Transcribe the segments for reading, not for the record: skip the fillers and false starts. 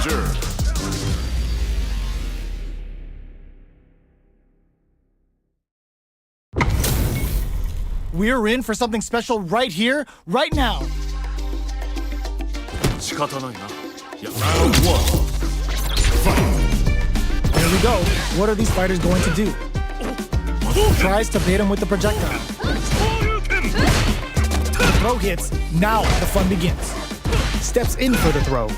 challenger. We're in for something special right here, right now. 仕方ないな。Round one. Here we go. What are these fighters going to do? Tries to bait him with the projectile. Throw hits. Now the fun begins. Steps in for the throw.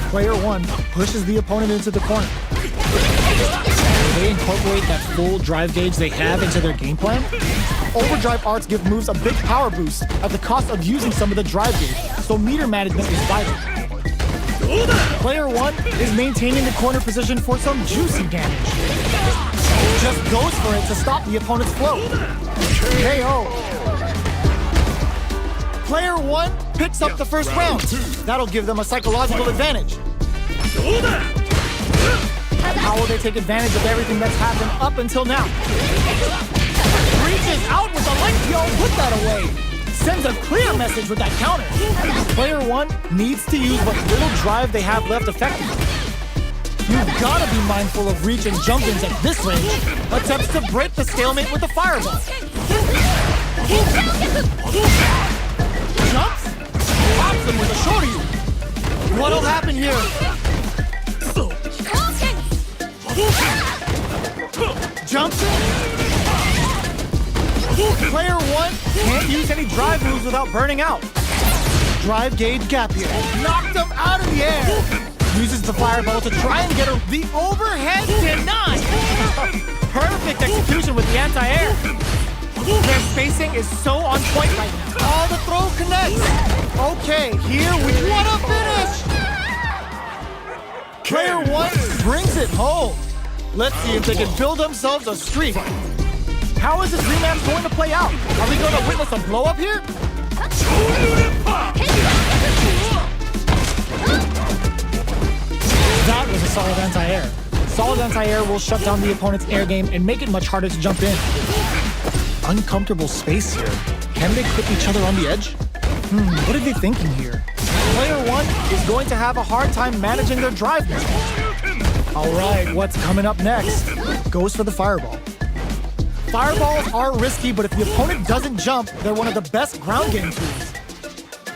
Player one pushes the opponent into the corner. They incorporate that full drive gauge they have into their game plan. Overdrive arts give moves a big power boost at the cost of using some of the drive gauge, so meter management is vital. Player one is maintaining the corner position for some juicy damage. Just goes for it to stop the opponent's flow. KO. Player one picks up the first round. That'll give them a psychological advantage. How will they take advantage of everything that's happened up until now? Reaches out with a length, yo, put that away. Sends a clear message with that counter. Player one needs to use what little drive they have left effectively. You've gotta be mindful of reach and jump-ins at this range. Attempts to break the stalemate with a fireball. Jumps, pops him with a shorty. What'll happen here? Jumps in. Player one can't use any drive moves without burning out. Drive gauge gap here. Knocked him out of the air. Uses the fireball to try and get the overhead denied. Perfect execution with the anti-air. Their spacing is so on point right now. Oh, the throw connects. Okay, here we want to finish. Player one brings it home. Let's see if they can build themselves a streak. How is this rematch going to play out? Are we going to witness a blow-up here? That was a solid anti-air. Solid anti-air will shut down the opponent's air game and make it much harder to jump in. Uncomfortable space here. Can they clip each other on the edge? What are they thinking here? Player one is going to have a hard time managing their drive moves. All right, what's coming up next? Goes for the fireball. Fireballs are risky, but if the opponent doesn't jump, they're one of the best ground game tools.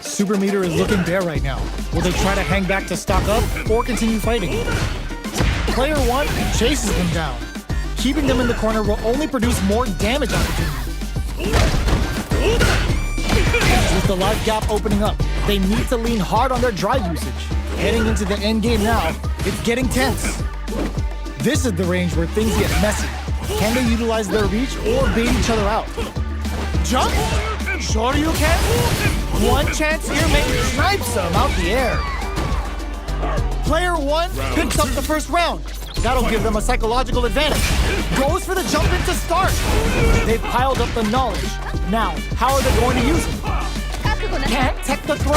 Super meter is looking bare right now. Will they try to hang back to stock up or continue fighting? Player one chases them down. Keeping them in the corner will only produce more damage opportunities. With the life gap opening up, they need to lean hard on their drive usage. Heading into the end game now, it's getting tense. This is the range where things get messy. Can they utilize their reach or bait each other out? Jump! Sure you can. One chance here, maybe snipes them out the air. Player one picks up the first round. That'll give them a psychological advantage. Goes for the jump in to start. They've piled up the knowledge. Now, how are they going to use it? Can't tech the throw.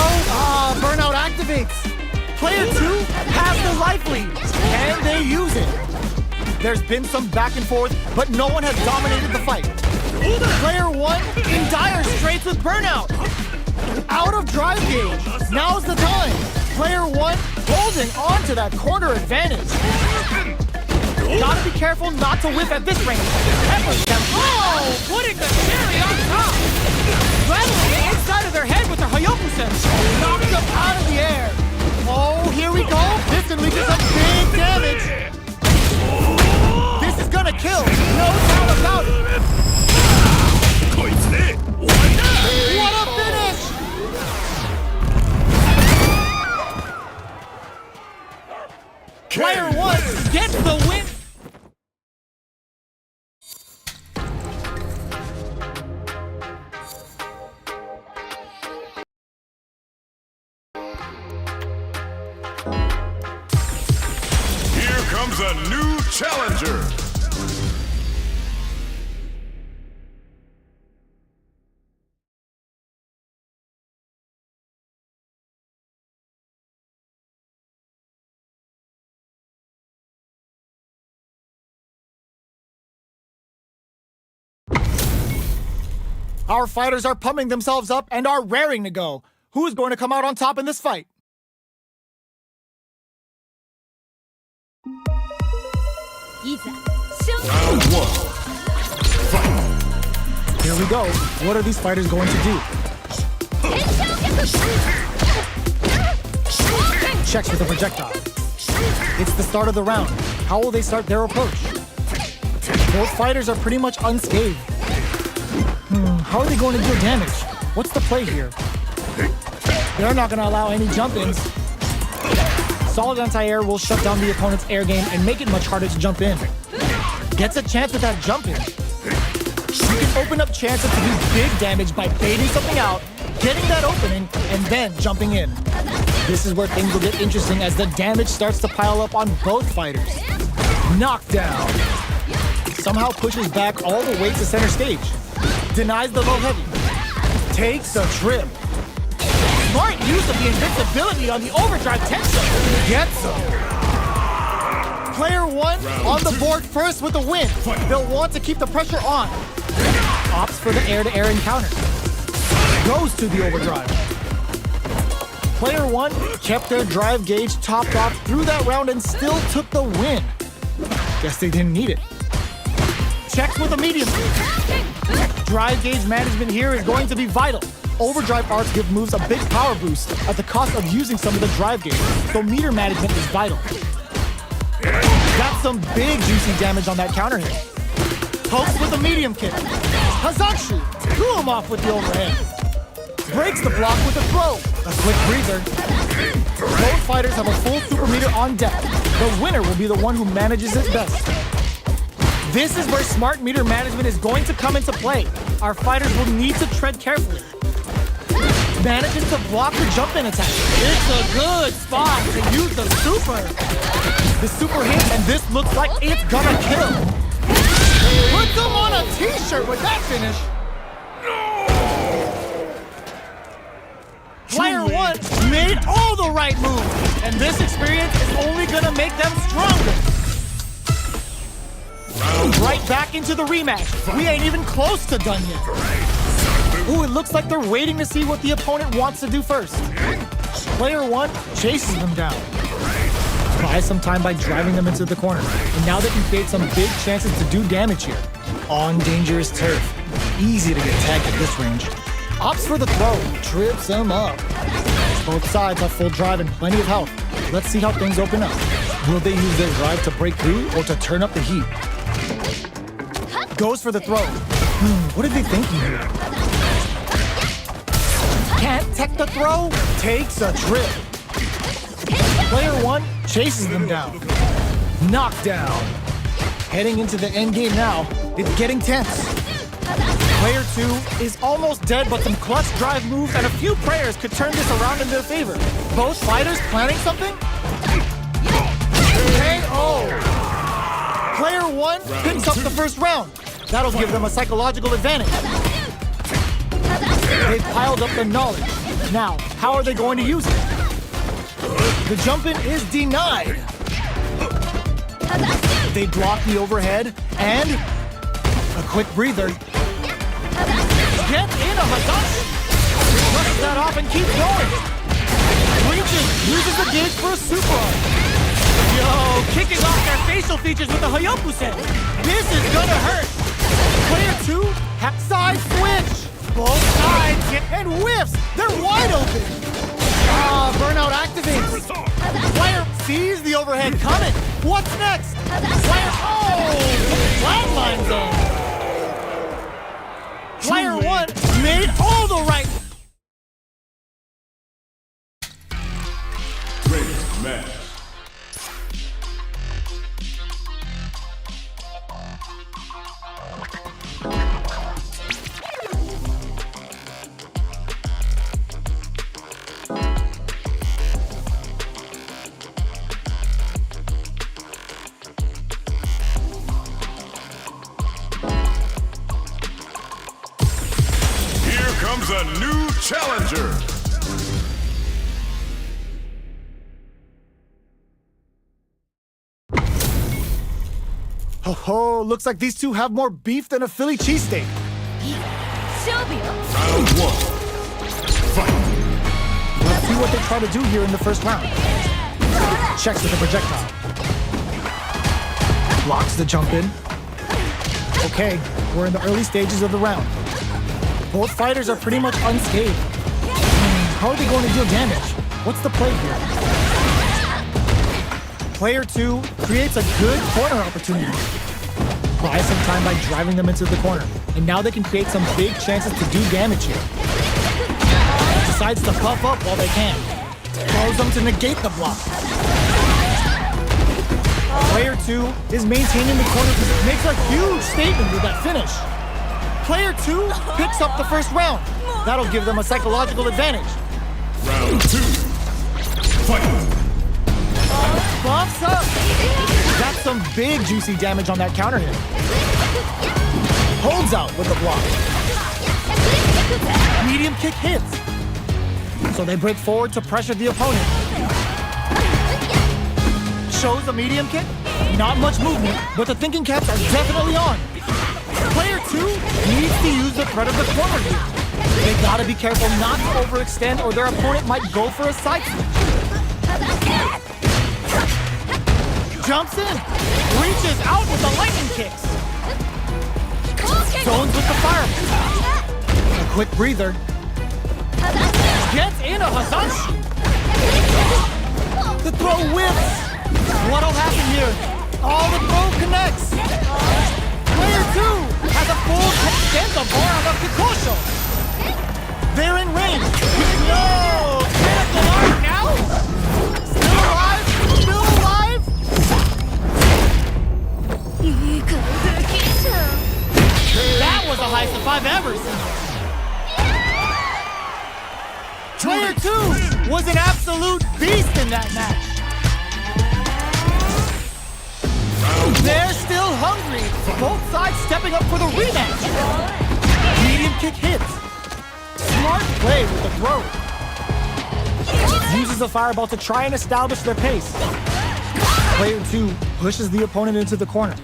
Burnout activates. Player two has the life lead. Can they use it? There's been some back and forth, but no one has dominated the fight. Player one in dire straits with burnout. Out of drive gauge. Now's the time. Player one holding on to that corner advantage. Gotta be careful not to whiff at this range. Peppers them. Oh, putting the cherry on top. Rattling the inside of their head with their Hayokusen. Knocked them out of the air. Oh, here we go. This can lead to some big damage. This is gonna kill. No doubt about it. What a finish! Player one gets the win. Here comes a new challenger. Our fighters are pumping themselves up and are raring to go. Who is going to come out on top in this fight? Round one. Here we go. What are these fighters going to do? Checks with a projectile. It's the start of the round. How will they start their approach? Both fighters are pretty much unscathed. How are they going to deal damage? What's the play here? They're not going to allow any jump-ins. Solid anti-air will shut down the opponent's air game and make it much harder to jump in. Gets a chance with that jump-in. You can open up chances to do big damage by baiting something out, getting that opening, and then jumping in. This is where things will get interesting as the damage starts to pile up on both fighters. Knockdown. Somehow pushes back all the way to center stage. Denies the low heavy. Takes a trip. Smart use of the invincibility on the overdrive tension. Gets him. Player one on the board first with the win. They'll want to keep the pressure on. Opts for the air-to-air encounter. Goes to the overdrive. Player one kept their drive gauge topped off through that round and still took the win. Guess they didn't need it. Checks with a medium. Drive gauge management here is going to be vital. Overdrive arts give moves a big power boost at the cost of using some of the drive gauge, so meter management is vital. Got some big juicy damage on that counter hit. Pokes with a medium kick. Hazanshu, cool him off with the overhead. Breaks the block with a throw. A quick breather. Both fighters have a full super meter on deck. The winner will be the one who manages it best. This is where smart meter management is going to come into play. Our fighters will need to tread carefully. Manages to block the jump-in attack. It's a good spot to use the super. The super hit, and this looks like it's gonna kill. Put them on a t-shirt with that finish. Player one made all the right moves, and this experience is only gonna make them stronger. Right back into the rematch. We ain't even close to done yet. Ooh, it looks like they're waiting to see what the opponent wants to do first. Player one chases them down. Buys some time by driving them into the corner. And now they can create some big chances to do damage here. On dangerous turf. Easy to get tagged at this range. Opts for the throw. Trips him up. Both sides have full drive and plenty of health. Let's see how things open up. Will they use their drive to break through or to turn up the heat? Goes for the throw. What are they thinking here? Can't tech the throw? Takes a trip. Player one chases them down. Knockdown. Heading into the end game now. It's getting tense. Player two is almost dead, but some clutch drive moves and a few prayers could turn this around in their favor. Both fighters planning something? KO! Player one picks up the first round. That'll give them a psychological advantage. They've piled up the knowledge. Now, how are they going to use it? The jump-in is denied. They block the overhead and a quick breather. Get in a Hazanshu. Brushes that off and keeps going. Reaches, uses the gauge for a super arm. Yo, kicking off their facial features with the Hayabusen. This is gonna hurt. Player two, side switch. Both sides get and whiffs. They're wide open. Burnout activates. Player sees the overhead coming. What's next? Player, flatline zone. Player one made all the right. Great match. Comes a new challenger. Oh, looks like these two have more beef than a Philly cheesesteak. Round one. Fight. Let's see what they try to do here in the first round. Checks with a projectile. Blocks the jump in. Okay, we're in the early stages of the round. Both fighters are pretty much unscathed. How are they going to deal damage? What's the play here? Player 2 creates a good corner opportunity. Buys some time by driving them into the corner. And now they can create some big chances to do damage here. Decides to puff up while they can. Throws them to negate the block. Player 2 is maintaining the corner because it makes a huge statement with that finish. Player 2 picks up the first round. That'll give them a psychological advantage. Round 2. Fight. Buffs up. Got some big juicy damage on that counter hit. Holds out with the block. Medium kick hits. So they break forward to pressure the opponent. Shows a medium kick. Not much movement, but the thinking caps are definitely on. Player 2 needs to use the threat of the corner here. They gotta be careful not to overextend or their opponent might go for a side switch. Jumps in. Reaches out with the lightning kicks. Zones with the fireball. A quick breather. Gets in a Hazanshi. The throw whips. What'll happen here? Oh, the throw connects. Player 2 has a full extendo bar on the Kikosho. They're in range. No! Critical arc now? Still alive? Still alive? That was the highest I've ever seen. Player 2 was an absolute beast in that match. They're still hungry. Both sides stepping up for the rematch. Medium kick hits. Smart play with the throw. Uses the fireball to try and establish their pace. Player 2 pushes the opponent into the corner.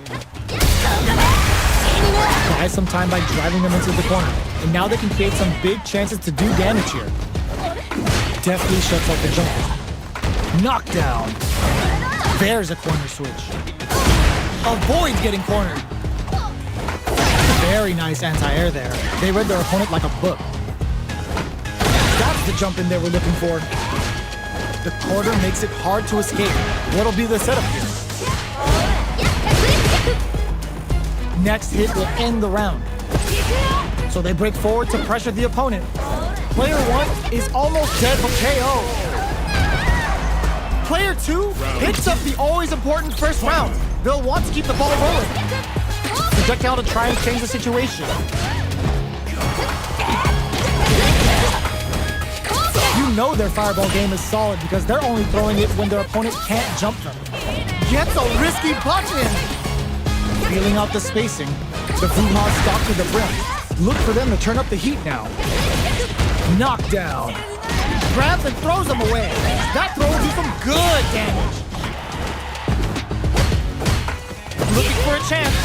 Buys some time by driving them into the corner. And now they can create some big chances to do damage here. Deftly shuts out the jumper. Knockdown. There's a corner switch. Avoids getting cornered. Very nice anti-air there. They read their opponent like a book. That's the jump in they were looking for. The corner makes it hard to escape. What'll be the setup here? Next hit will end the round. So they break forward to pressure the opponent. Player 1 is almost dead from KO. Player 2 picks up the always important first round. They'll want to keep the ball rolling. Projectile to try and change the situation. You know their fireball game is solid because they're only throwing it when their opponent can't jump them. Gets a risky punch in. Feeling out the spacing. The Fuha stalk to the brim. Look for them to turn up the heat now. Knockdown. Grabs and throws them away. That throw will do some good damage. Looking for a chance.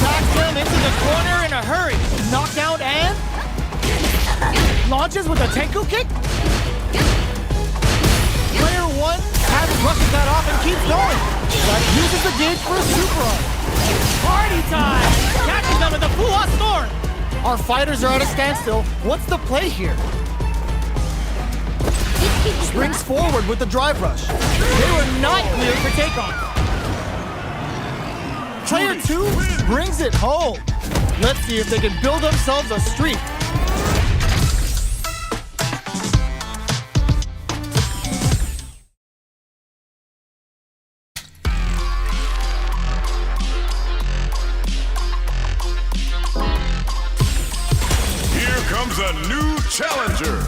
Knocks him into the corner in a hurry. Knockdown and launches with a Tenku kick. Player 1 brushes that off and keeps going. But uses the gauge for a super arm. Party time! Catches them in the full storm. Our fighters are at a standstill. What's the play here? Springs forward with the drive rush. They were not cleared for takeoff. Player 2 brings it home. Let's see if they can build themselves a streak. Here comes a new challenger.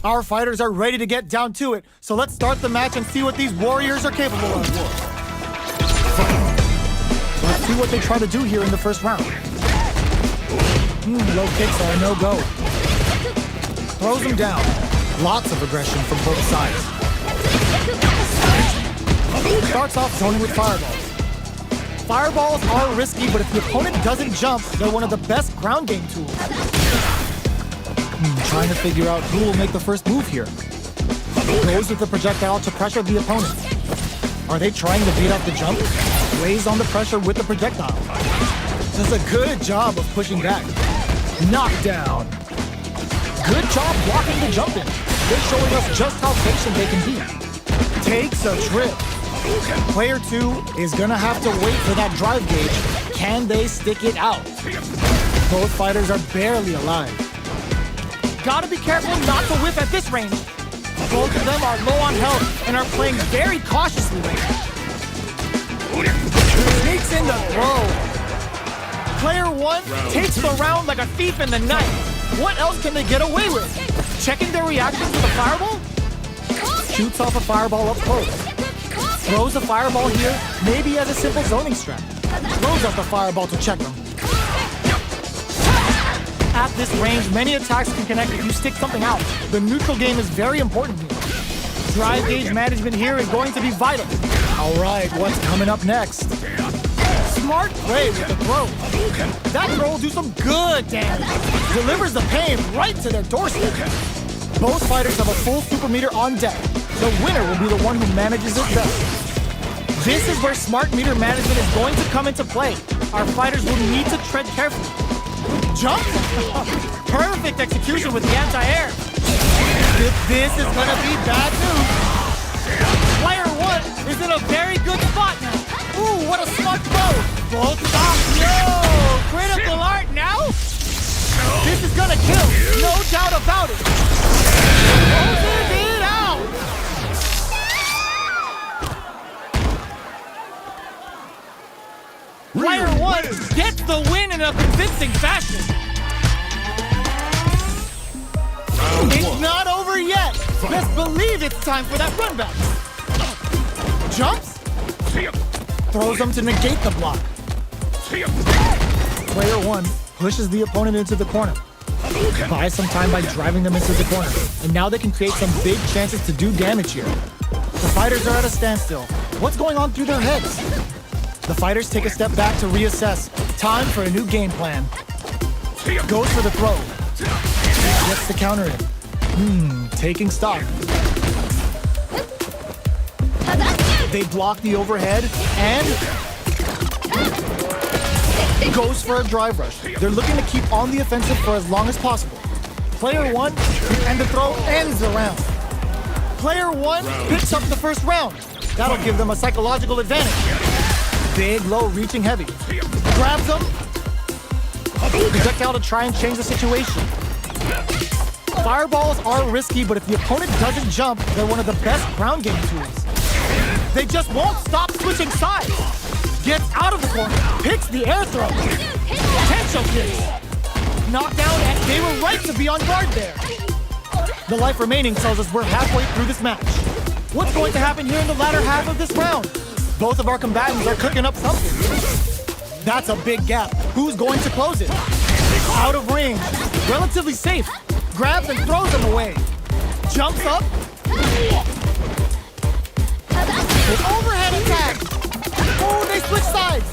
Our fighters are ready to get down to it, so let's start the match and see what these warriors are capable of. Let's see what they try to do here in the first round. Low kicks are a no-go. Throws them down. Lots of aggression from both sides. Starts off zoning with fireballs. Fireballs are risky, but if the opponent doesn't jump, they're one of the best ground game tools. Trying to figure out who will make the first move here. Goes with the projectile to pressure the opponent. Are they trying to beat out the jump? Lays on the pressure with the projectile. Does a good job of pushing back. Knockdown. Good job blocking the jump in. They're showing us just how patient they can be. Takes a trip. Player 2 is gonna have to wait for that drive gauge. Can they stick it out? Both fighters are barely alive. Gotta be careful not to whiff at this range. Both of them are low on health and are playing very cautiously right now. Sneaks in the throw. Player 1 takes the round like a thief in the night. What else can they get away with? Checking their reactions with a fireball? Shoots off a fireball up close. Throws a fireball here, maybe as a simple zoning strat. Throws up the fireball to check them. At this range, many attacks can connect if you stick something out. The neutral game is very important here. Drive gauge management here is going to be vital. All right, what's coming up next? Smart play with the throw. That throw will do some good damage. Delivers the pain right to their doorstep. Both fighters have a full super meter on deck. The winner will be the one who manages it best. This is where smart meter management is going to come into play. Our fighters will need to tread carefully. Jump! Perfect execution with the anti-air. This is gonna be bad news. Player 1 is in a very good spot now. Ooh, what a smart throw. Both stop. Yo! Critical art now? This is gonna kill. No doubt about it. Closes it out. Player 1 gets the win in a convincing fashion. It's not over yet. Best believe it's time for that run back. Jumps. Throws them to negate the block. Player 1 pushes the opponent into the corner. Buys some time by driving them into the corner. And now they can create some big chances to do damage here. The fighters are at a standstill. What's going on through their heads? The fighters take a step back to reassess. Time for a new game plan. Goes for the throw. Gets the counter in. Taking stock. They block the overhead and goes for a drive rush. They're looking to keep on the offensive for as long as possible. Player 1 and the throw ends the round. Player 1 picks up the first round. That'll give them a psychological advantage. Big, low, reaching heavy. Grabs them. Projectile to try and change the situation. Fireballs are risky, but if the opponent doesn't jump, they're one of the best ground game tools. They just won't stop switching sides. Gets out of the corner, picks the air throw. Potential kicks. Knockdown, and they were right to be on guard there. The life remaining tells us we're halfway through this match. What's going to happen here in the latter half of this round? Both of our combatants are cooking up something. That's a big gap. Who's going to close it? Out of range, relatively safe. Grabs and throws them away. Jumps up. An overhead attack. Oh, they switch sides.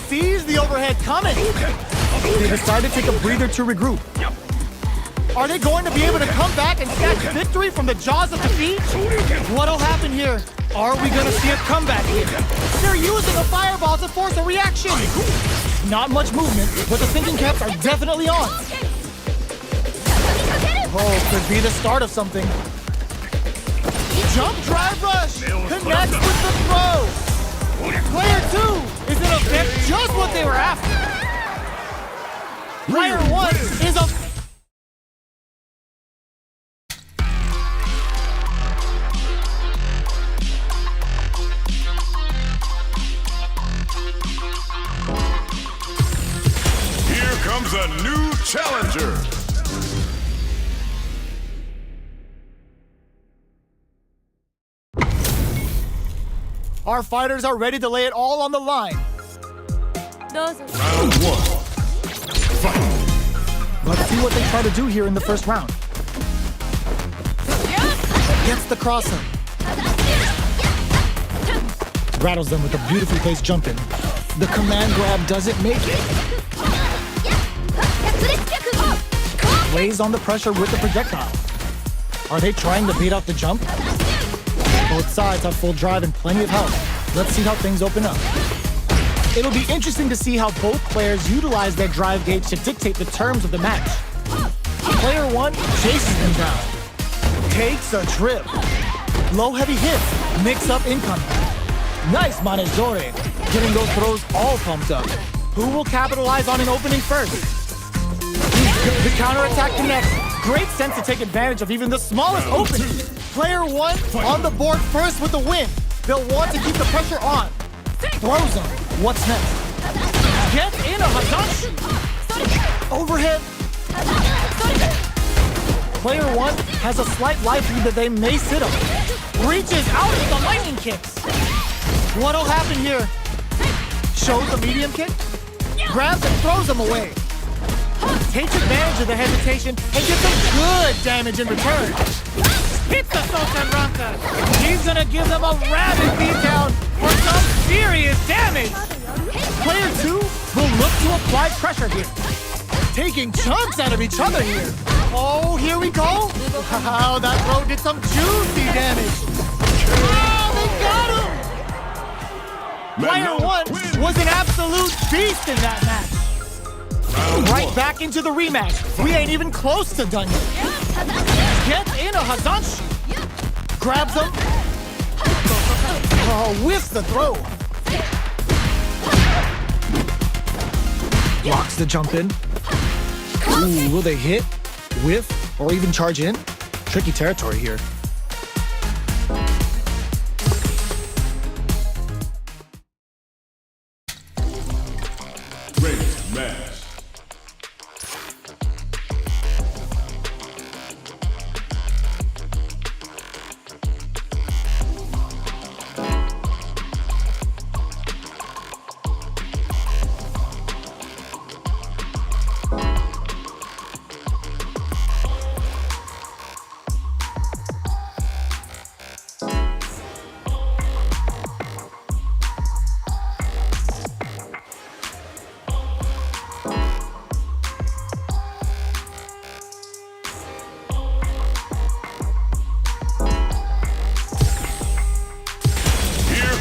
Sees the overhead coming. They decide to take a breather to regroup. Are they going to be able to come back and snatch victory from the jaws of defeat? What'll happen here? Are we going to see a comeback here? They're using a fireball to force a reaction. Not much movement, but the thinking caps are definitely on. Oh, could be the start of something. Jump drive rush. Connects with the throw. Player 2 is in effect just what they were after. Player 1 is a... Here comes a new challenger. Our fighters are ready to lay it all on the line. Round 1. Fight. Let's see what they try to do here in the first round. Gets the crosser. Rattles them with a beautifully placed jump in. The command grab doesn't make it. lays on the pressure with the projectile. Are they trying to beat out the jump? Both sides have full drive and plenty of health. Let's see how things open up. It'll be interesting to see how both players utilize their drive gauge to dictate the terms of the match. Player 1 chases them down. Takes a trip. Low heavy hits. Mix up incoming. Nice manejore. Getting those throws all pumped up. Who will capitalize on an opening first? The counterattack connects. Great sense to take advantage of even the smallest opening. Player 1 on the board first with the win. They'll want to keep the pressure on. Throws them. What's next? Gets in a Hazashi. Overhead. Player 1 has a slight life lead that they may sit on. Reaches out with the lightning kicks. What'll happen here? Shows the medium kick. Grabs and throws them away. Takes advantage of the hesitation and gets some good damage in return. Hits the Sultan Ranka. He's gonna give them a rabid beatdown for some serious damage. Player 2 will look to apply pressure here. Taking chunks out of each other here. Oh, here we go. Wow, that throw did some juicy damage. Oh, they got him. Player 1 was an absolute beast in that match. Right back into the rematch. We ain't even close to done yet. Gets in a Hazanshi. Grabs him. Oh, whiffs the throw. Blocks the jump in. Ooh, will they hit, whiff, or even charge in? Tricky territory here. Great match.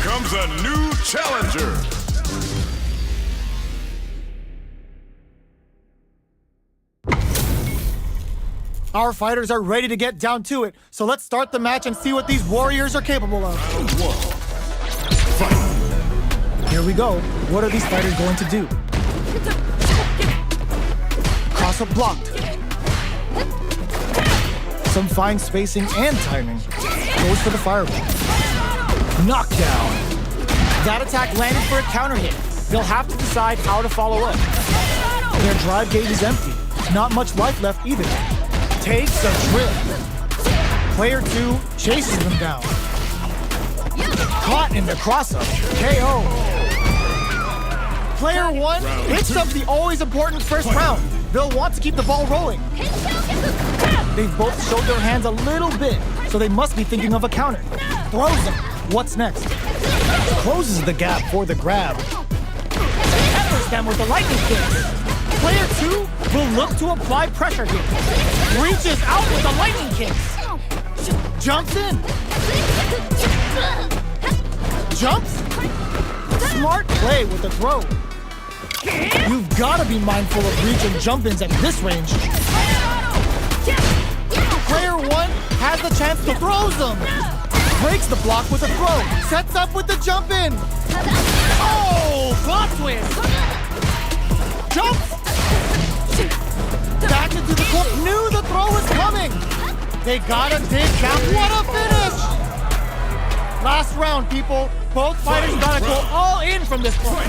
Comes a new challenger. Our fighters are ready to get down to it, so let's start the match and see what these warriors are capable of. Round 1. Fight. Here we go. What are these fighters going to do? Cross-up blocked. Some fine spacing and timing. Goes for the fireball. Knockdown. That attack landed for a counter hit. They'll have to decide how to follow up. Their drive gauge is empty. Not much life left either. Takes a trip. Player 2 chases them down. Caught in the cross-up. KO. Player 1 hits up the always important first round. They'll want to keep the ball rolling. They've both showed their hands a little bit, so they must be thinking of a counter. Throws them. What's next? Closes the gap for the grab. Peppers them with the lightning kick. Player 2 will look to apply pressure here. Reaches out with the lightning kicks. Jumps in. Jumps. Smart play with the throw. You've got to be mindful of reach and jump-ins at this range. Player 1 has the chance to throw them. Breaks the block with a throw. Sets up with the jump in. Oh, plot twist. Jumps. Back into the clip. Knew the throw was coming. They gotta dig down. What a finish. Last round, people. Both fighters gotta go all in from this point.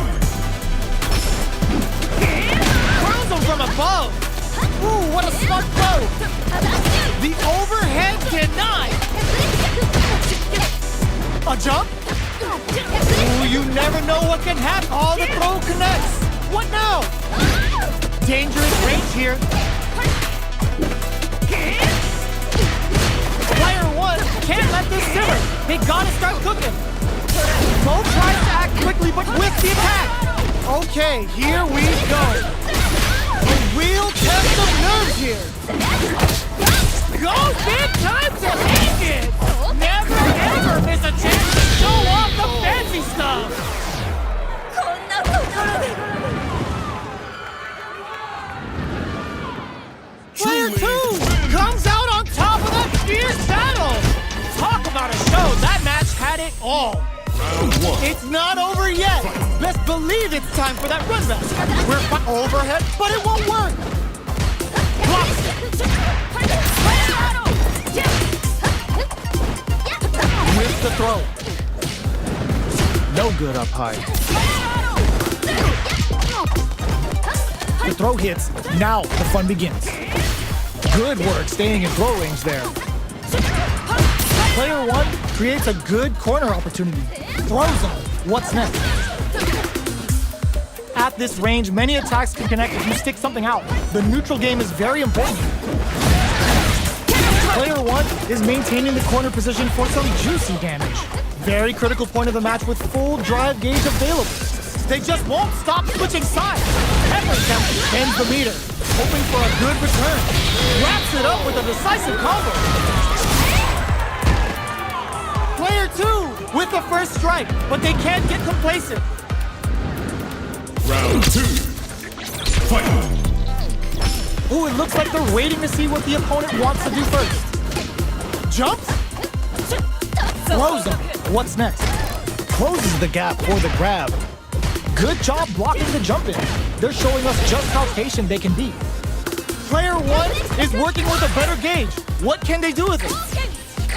Throws them from above. Ooh, what a smart throw. The overhead denied. A jump? Ooh, you never know what can happen. Oh, the throw connects. What now? Dangerous range here. Player 1 can't let this simmer. They gotta start cooking. Both tries to act quickly, but with the attack. Okay, here we go. A real test of nerves here. Goes big time to make it! Never ever miss a chance to show off the fancy stuff! Player 2 comes out on top of that fierce battle! Talk about a show, that match had it all! It's not over yet. Best believe it's time for that run back. We're overhead, but it won't work. With the throw. No good up high. The throw hits. Now the fun begins. Good work staying in throw range there. Player 1 creates a good corner opportunity. Throws him. What's next? At this range, many attacks can connect if you stick something out. The neutral game is very important. Player 1 is maintaining the corner position for some juicy damage. Very critical point of the match with full drive gauge available. They just won't stop switching sides. Pepper ends the meter, hoping for a good return. Wraps it up with a decisive combo. Player 2 with the first strike, but they can't get complacent. Round 2. Fight. Ooh, it looks like they're waiting to see what the opponent wants to do first. Jumps? Throws him. What's next? Closes the gap for the grab. Good job blocking the jump in. They're showing us just how patient they can be. Player 1 is working with a better gauge. What can they do with it?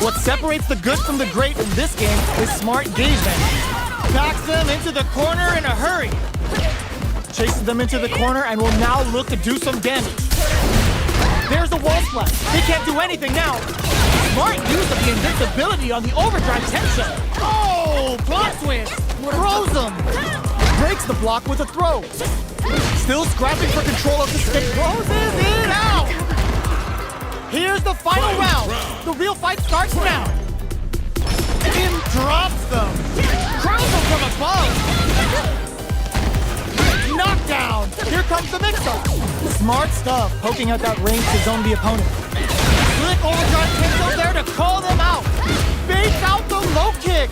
What separates the good from the great in this game is smart gauge management. Backs them into the corner in a hurry. Chases them into the corner and will now look to do some damage. There's a wall splash. They can't do anything now. Smart use of the invincibility on the overdrive tension. Oh, block twist. Throws them. Breaks the block with a throw. Still scrapping for control of the stick. Closes it out. Here's the final round. The real fight starts now. Kim drops them. Crowns them from above. Knockdown. Here comes the mix-up. Smart stuff, poking at that range to zone the opponent. Slick overdrive cancel there to call them out. Fakes out the low kick.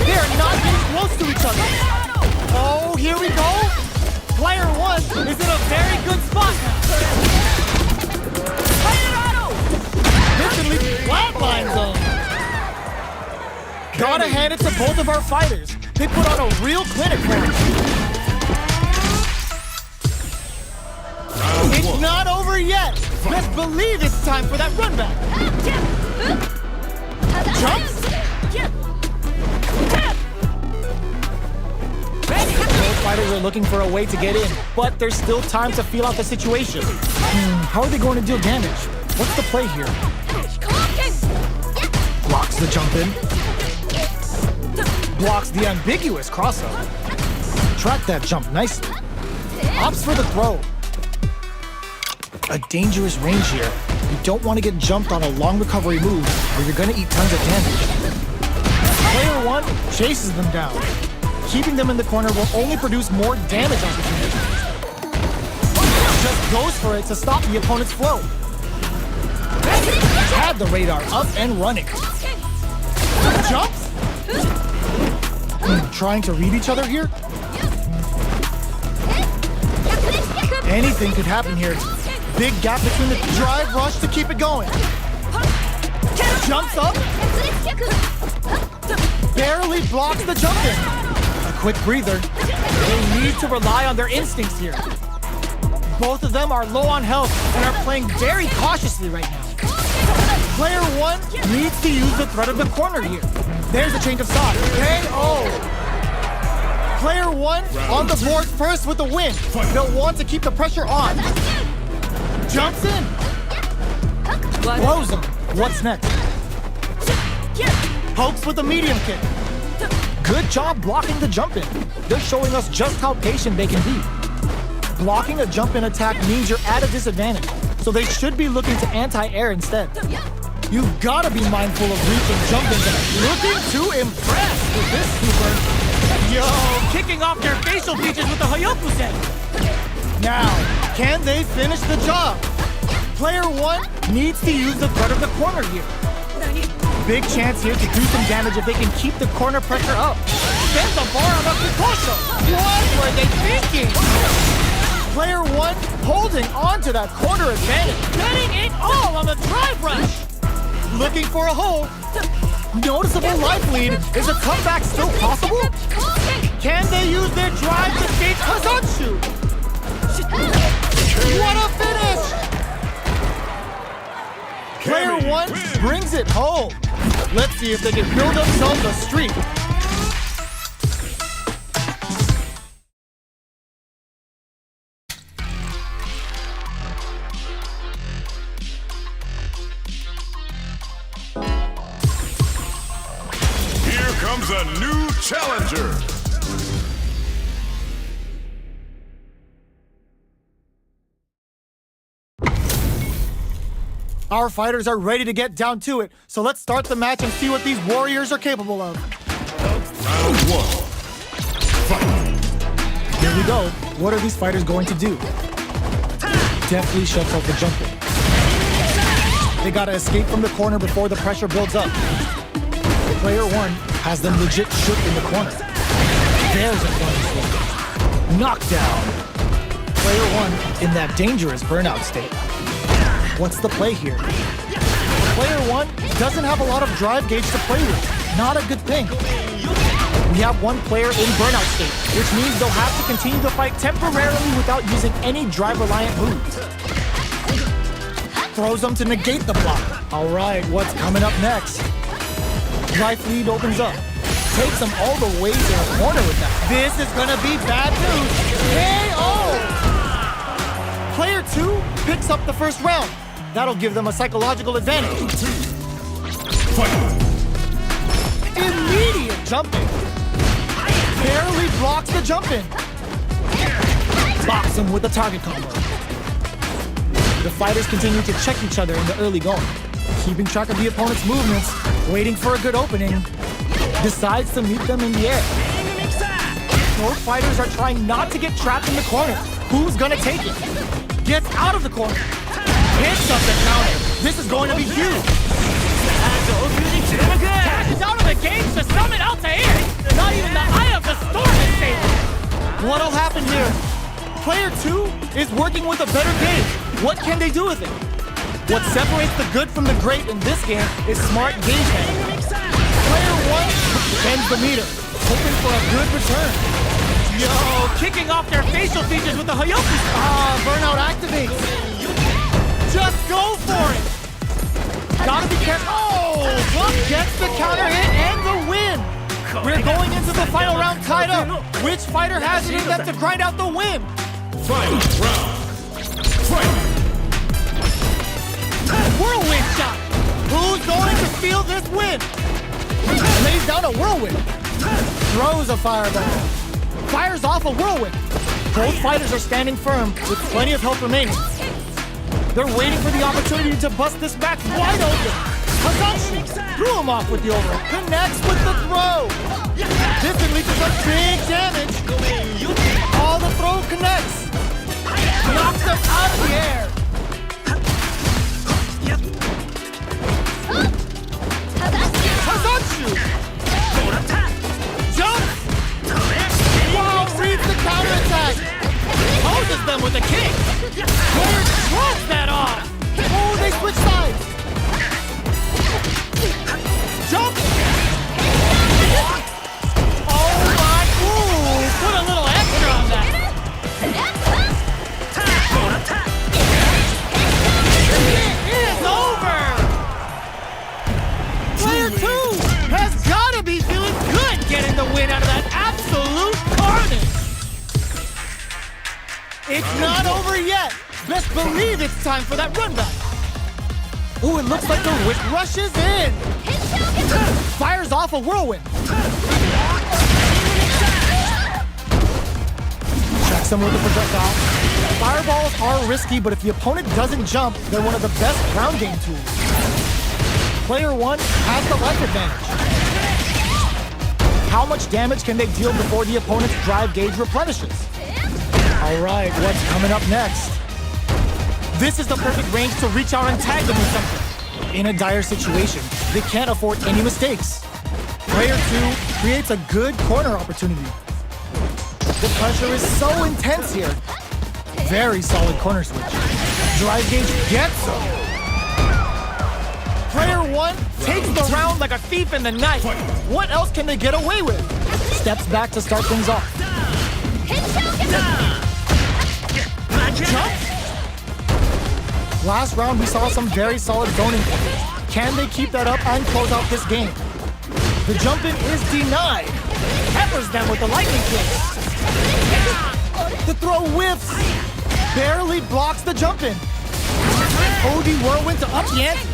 They're not getting close to each other. Oh, here we go. Player 1 is in a very good spot now. Instantly flatlines them. Gotta hand it to both of our fighters. They put on a real clinic for us. It's not over yet. Best believe it's time for that run back. Jumps. Both fighters are looking for a way to get in, but there's still time to feel out the situation. How are they going to deal damage? What's the play here? Blocks the jump in. Blocks the ambiguous crossover. Track that jump nicely. Opts for the throw. A dangerous range here. You don't want to get jumped on a long recovery move where you're going to eat tons of damage. Player 1 chases them down. Keeping them in the corner will only produce more damage opportunities. Just goes for it to stop the opponent's flow. Had the radar up and running. Jumps? Trying to read each other here? Anything could happen here. Big gap between the drive rush to keep it going. Jumps up. Barely blocks the jump in. A quick breather. They need to rely on their instincts here. Both of them are low on health and are playing very cautiously right now. Player 1 needs to use the threat of the corner here. There's a change of side. KO. Player 1 on the board first with the win. They'll want to keep the pressure on. Jumps in. Blows him. What's next? Pokes with a medium kick. Good job blocking the jump in. They're showing us just how patient they can be. Blocking a jump in attack means you're at a disadvantage, so they should be looking to anti-air instead. You've got to be mindful of reaching jump ins. Looking to impress with this super. Yo, kicking off their facial features with the Hoyoku set. Now, Can they finish the job? Player 1 needs to use the threat of the corner here. Big chance here to do some damage if they can keep the corner pressure up. Sends a bar on up to Kosho. What were they thinking? Player 1 holding on to that corner advantage. Getting it all on the drive rush. Looking for a hole. Noticeable life lead. Is a comeback still possible? Can they use their drive to beat Kazatsu? What a finish! Player 1 brings it home. Let's see if they can build themselves a streak. Here comes a new challenger. Our fighters are ready to get down to it, so let's start the match and see what these warriors are capable of. Round 1. Fight. Here we go. What are these fighters going to do? Deftly shuts out the jumper. They gotta escape from the corner before the pressure builds up. Player 1 has them legit shook in the corner. There's a funny knockdown. Player 1 in that dangerous burnout state. What's the play here? Player 1 doesn't have a lot of drive gauge to play with. Not a good thing. We have one player in burnout state, which means they'll have to continue the fight temporarily without using any drive-reliant moves. Throws them to negate the block. All right, what's coming up next? Life lead opens up. Takes them all the way to the corner with that. This is gonna be bad news. KO! Player 2 picks up the first round. That'll give them a psychological advantage. Immediate jumping. Barely blocks the jump in. Box him with a target combo. The fighters continue to check each other in the early going. Keeping track of the opponent's movements, waiting for a good opening. Decides to meet them in the air. Both fighters are trying not to get trapped in the corner. Who's gonna take it? Gets out of the corner. Hits up the counter. This is going to be huge. Cashes out of the game to summon out to air. Not even the eye of the storm is safe. What'll happen here? Player 2 is working with a better gauge. What can they do with it? What separates the good from the great in this game is smart gauge handling. Player 1 bends the meter, hoping for a good return. Yo, kicking off their facial features with the Hayoku. Burnout activates. Just go for it. Gotta be careful. Oh, Bluff gets the counter hit and the win. We're going into the final round tied up. Which fighter has it in them to grind out the win? Final round. Fight. Whirlwind shot. Who's going to steal this win? Lays down a whirlwind. Throws a fireball. Fires off a whirlwind. Both fighters are standing firm with plenty of health remaining. They're waiting for the opportunity to bust this match wide open. Hazashi threw him off with the over. Connects with the throw. This could lead to some big damage. All the throw connects. Knocks them out of the air. Hazashi jumps. Wow, reads the counterattack. Poses them with a kick. Player shrugs that off. Oh, they switch sides. Jump. Oh my, ooh, Put a little extra on that. it is over. Player 2 has gotta be feeling good Getting the win out of that absolute carnage. It's not over yet. Best believe it's time for that run back. Ooh, it looks like the whip rushes in. Fires off a whirlwind. Checks him with a projectile. Fireballs are risky, but if the opponent doesn't jump, they're one of the best ground game tools. Player 1 has the life advantage. How much damage can they deal before the opponent's drive gauge replenishes? All right, what's coming up next? This is the perfect range to reach out and tag them with something. In a dire situation, they can't afford any mistakes. Player 2 creates a good corner opportunity. The pressure is so intense here. Very solid corner switch. Drive gauge gets him. Player 1 takes the round like a thief in the night. What else can they get away with? Steps back to start things off. Jump? Last round, we saw some very solid zoning plays. Can they keep that up and close out this game? The jump-in is denied. Peppers them with the lightning kick. The throw whiffs. Barely blocks the jump-in. OD whirlwind to up the ante.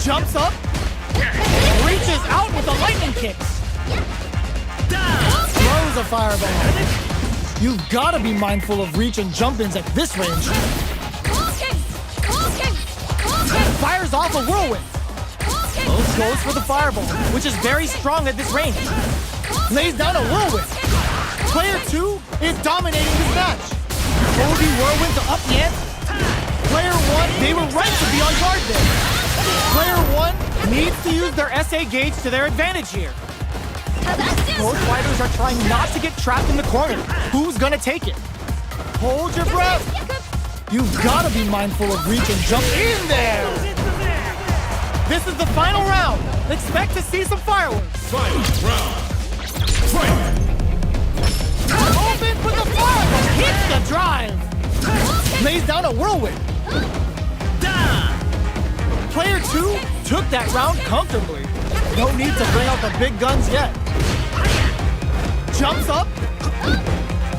Jumps up. Reaches out with the lightning kicks. Throws a fireball. You've got to be mindful of reach and jump-ins at this range. Fires off a whirlwind. Goes for the fireball, which is very strong at this range. Lays down a whirlwind. Player 2 is dominating this match. OD whirlwind to up the ante. Player 1, They were right to be on guard there. Player 1 Needs to use their SA gauge to their advantage here. Both fighters are trying not to get trapped in the corner. Who's gonna take it? Hold your breath. You've gotta be mindful of reach and jump in there. This is the final round. Expect to see some fireworks. Final round. Fight. Open with the fireball. Hits the drive. Lays down a whirlwind. Player 2 took that round comfortably. No need to bring out the big guns yet. Jumps up.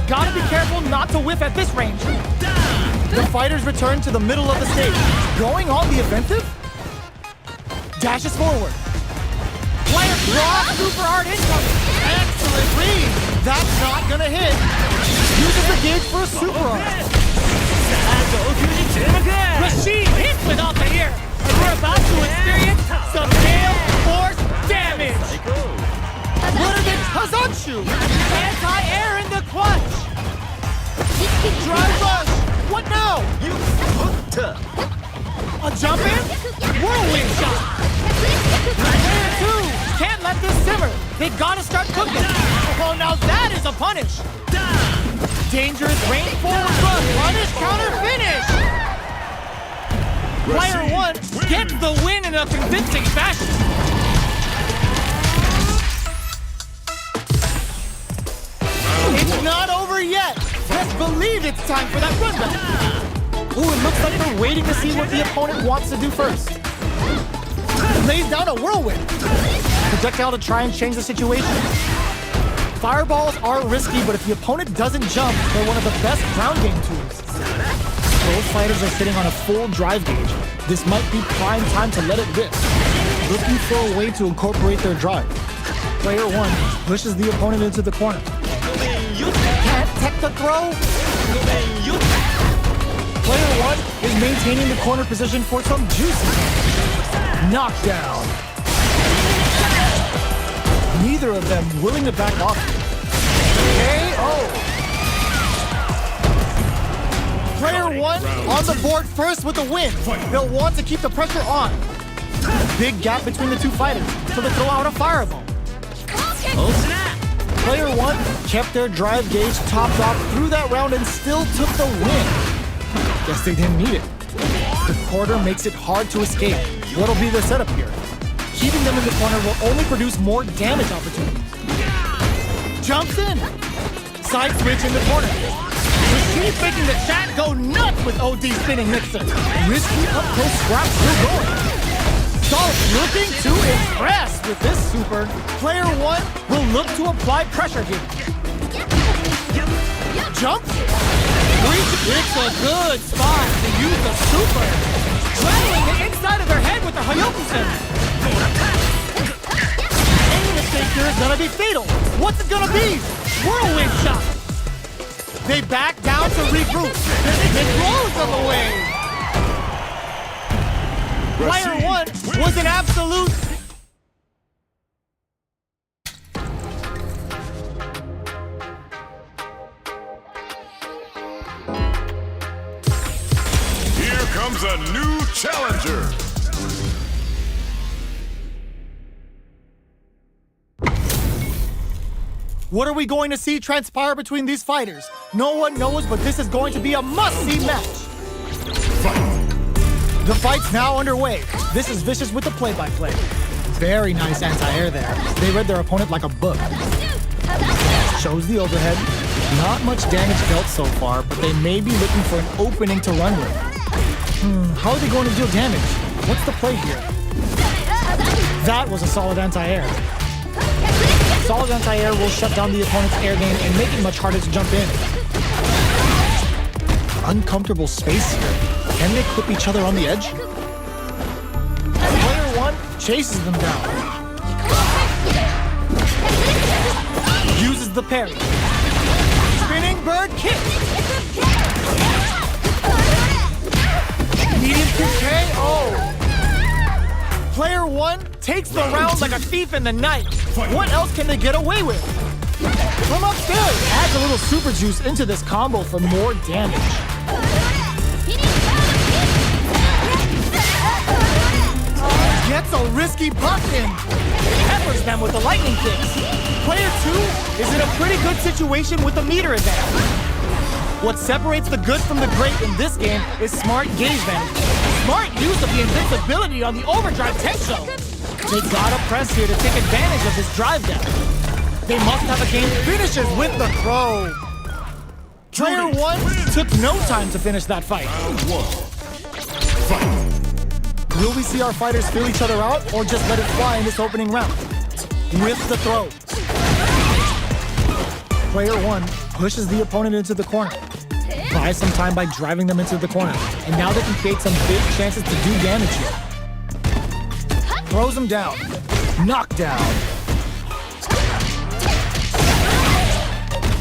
Gotta be careful not to whiff at this range. The fighters return to the middle of the stage. Going on the offensive? Dashes forward. Player draw super hard incoming. Excellent read. That's not gonna hit. Uses the gauge for a super art. Machine hits with off the ear. And we're about to experience some gale force damage. What did it Kazanchu? Anti-air in the clutch. Drive rush. What now? A jump in? Whirlwind shot. Player 2 can't let this simmer. They gotta start cooking. Oh, now that is a punish. Dangerous rain forward run. Punish, counter, finish. Player 1 gets the win in a convincing fashion. It's not over yet. Best believe it's time for that rundown. Ooh, it looks like they're waiting to see what the opponent wants to do first. Lays down a whirlwind. Projectile to try and change the situation. Fireballs are risky, but if the opponent doesn't jump, they're one of the best ground game tools. Both fighters are sitting on a full drive gauge. This might be prime time to let it rip. Looking for a way to incorporate their drive. Player 1 pushes the opponent into the corner. Can't tech the throw. Player 1 is maintaining the corner position for some juicy knockdown. Neither of them willing to back off. KO. Player 1 on the board first with the win. They'll want to keep the pressure on. Big gap between the two fighters, so they throw out a fireball. Player 1 kept their drive gauge topped off through that round and still took the win. Guess they didn't need it. The quarter makes it hard to escape. What'll be the setup here? Keeping them in the corner will only produce more damage opportunities. Jumps in. Side switch in the corner. She's making the chat go nuts with OD spinning mixer. Risky up-close scrap still going. Salt looking to impress with this super. Player 1 will look to apply pressure here. Jump. It's a good spot to use the super. Rattling the inside of their head with the Hayokusen. Any mistake here is gonna be fatal. What's it gonna be? Whirlwind shot. They back down to regroup. It blows them away. Player 1 was an absolute comes a new challenger. What are we going to see transpire between these fighters? No one knows, but this is going to be a must-see match. The fight's now underway. This is Vicious with the play-by-play. Very nice anti-air there. They read their opponent like a book. Shows the overhead. Not much damage dealt so far, but they may be looking for an opening to run with. How are they going to deal damage? What's the play here? That was a solid anti-air. Solid anti-air will shut down the opponent's air game and make it much harder to jump in. Uncomfortable space here. Can they clip each other on the edge? Player one chases them down. Uses the parry. Spinning bird kick. Medium kick KO. Player one takes the round like a thief in the night. What else can they get away with? From upstairs, adds a little super juice into this combo for more damage. Gets a risky puck in. Peppers them with the lightning kicks. Player two is in a pretty good situation with the meter advantage. What separates the good from the great in this game is smart gauge management. Smart use of the invincibility on the overdrive tech show. They gotta press here to take advantage of this drive down. They must have a game finishes with the throw. Player one took no time to finish that fight. Will we see our fighters fill each other out or just let it fly in this opening round? With the throw. Player one pushes the opponent into the corner. Buys some time by driving them into the corner. And now they can create some big chances to do damage here. Throws them down. Knockdown.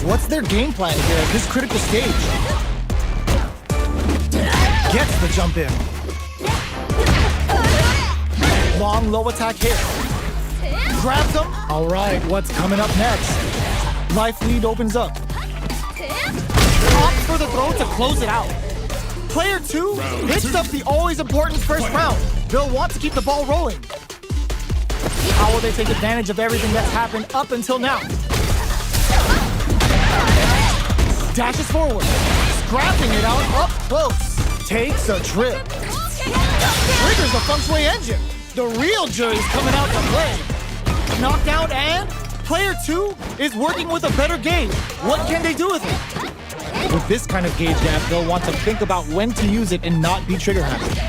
What's their game plan here at this critical stage? Gets the jump in. Long low attack hit. Grabs him. All right, what's coming up next? Life lead opens up. Opts for the throw to close it out. Player two hits up the always important first round. They'll want to keep the ball rolling. How will they take advantage of everything that's happened up until now? Dashes forward. Scrapping it out up close. Takes a trip. Triggers the feng shui engine. The real jury's coming out to play. Knockdown and player two is working with a better gauge. What can they do with it? With this kind of gauge gap, they'll want to think about when to use it and not be trigger happy.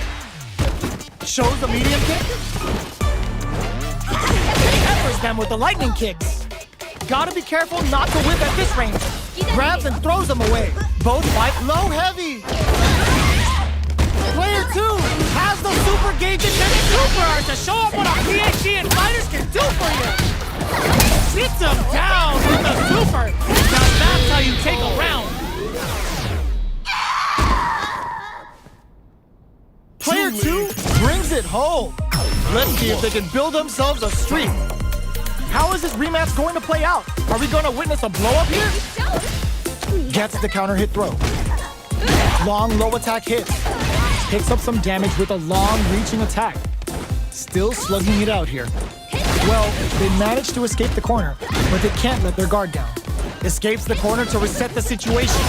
Shows the medium kick. Peppers them with the lightning kicks. Gotta be careful not to whip at this range. Grabs and throws them away. Both fight low heavy. Player two has the super gauges and super art to show up what a PhD and fighters can do for you. Sits them down with the super. Now that's how you take a round. Player two brings it home. Let's see if they can build themselves a streak. How is this rematch going to play out? Are we going to witness a blow-up here? Gets the counter hit throw. Long low attack hit. Picks up some damage with a long reaching attack. Still slugging it out here. Well, they managed to escape the corner, but they can't let their guard down. Escapes the corner to reset the situation.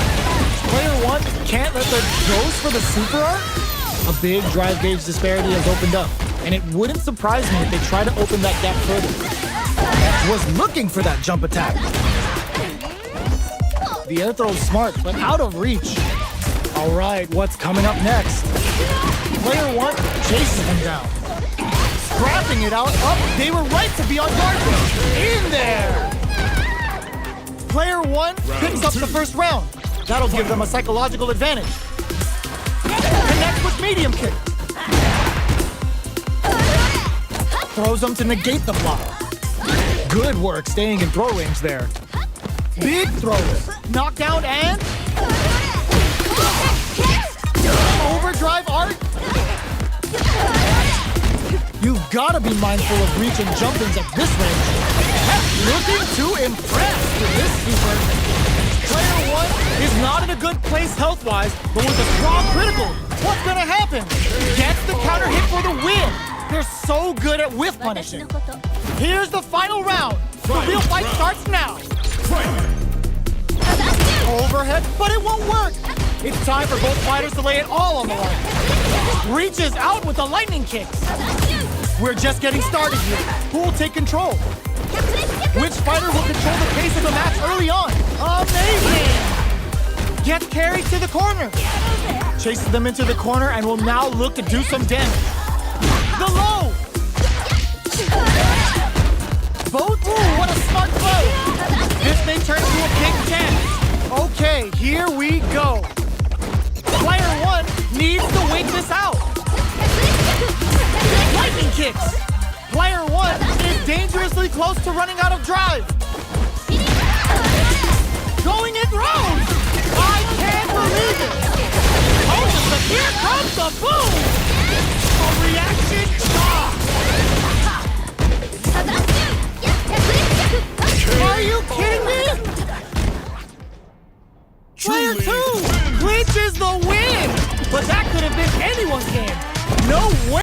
Player one can't let their goes for the super art? A big drive gauge disparity has opened up, and it wouldn't surprise me if they try to open that gap further. Was looking for that jump attack. The air throw is smart, but out of reach. All right, what's coming up next? Player one chases him down. Scrapping it out, up. They were right to be on guard there. In there! Player one picks up the first round. That'll give them a psychological advantage. Connects with medium kick. Throws them to negate the block. Good work staying in throw range there. Big throws. Knockdown and... overdrive art. You've got to be mindful of reach and jump-ins at this range. Looking to impress with this super. Player one is not in a good place health-wise, but with a strong critical, What's gonna happen? Gets the counter hit for the win. They're so good at whiff 私の punishing. こと Here's the final round. The real fight starts now. Overhead, but it won't work. It's time for both fighters to lay it all on the line. Reaches out with the lightning kicks. We're just getting started here. Who will take control? Which fighter will control the pace of the match early on? Amazing! Gets carried to the corner. Chases them into the corner and will now look to do some damage. The low! Both? Ooh, what a smart play! This may turn into a big chance. Okay, here we go. Player one needs to wait this out. Lightning kicks. Player one is dangerously close to running out of drive. Going in throws. I can't believe it. Oh, but here comes the boom. A reaction shot. Are you kidding me? Player two clinches the win. But that could have been anyone's game. No way.